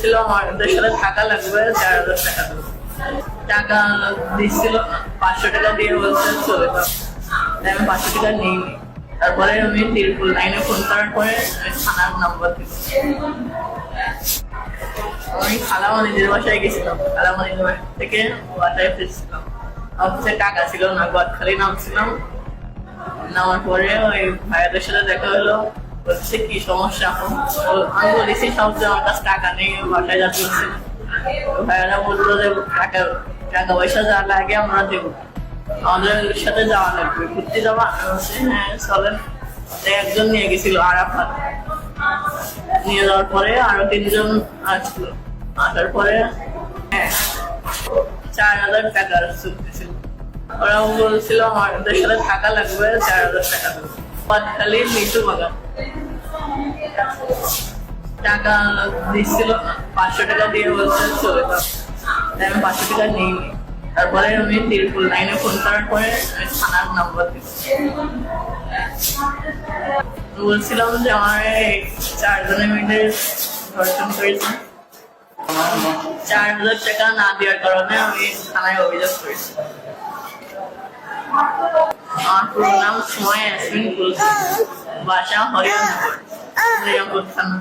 ছিল আমাদের সাথে টাকা লাগবে 4,000 টাকা। টাকা দিচ্ছিল 500 টাকা দিয়ে বলছে চলে যাও। তাই আমি 500 টাকা নিইনি। তারপরে আমি তিরপুল লাইনে ফোন করার পরে আমি থানার নাম্বার দিল। আমি খালামানিদের বাসায় গেছিলাম, খালামানিদের বাসা থেকে বাসায় ফিরছিলাম। অফিসে টাকা ছিল না, গদখালি নামছিলাম। নামার পরে ওই ভাইয়াদের সাথে দেখা হলো, বলছে কি সমস্যা। আমি বলেছি সবচেয়ে আমার কাছে টাকা নেই, বাসায় যাচ্ছি। ভাইয়ারা বললো যে টাকা টাকা পয়সা যা লাগে আমরা দেবো, আমাদের সাথে যাওয়া লাগবে, ঘুরতে যাওয়া। হ্যাঁ চলেন। একজন নিয়ে গেছিল আরাফাত, নিয়ে যাওয়ার পরে আরো 3 জন আসলো। আসার পরে হ্যাঁ 4,000 টাকার চুক্তি ছিল। ওরা বলছিল আমাদের সাথে টাকা লাগবে 4,000 টাকা। খালি লিচু বাগান টাকা দিচ্ছিল 500 টাকা দিয়ে বলছে চলে যাও। তাই আমি 500 টাকা নিইনি। তারপরে আমি তিরপুল লাইনে ফোন করার পরে আমি থানার নাম্বার দিল। বলছিলাম যে আমার 4 জনে মিলে ধর্ষণ করেছে। 4,000 টাকা না দেওয়ার কারণে আমি থানায় অভিযোগ করেছি। আমার পুরো নাম সময় ইয়াসমিন কুলসুম, বাসা হরিয়ানগর, থানা।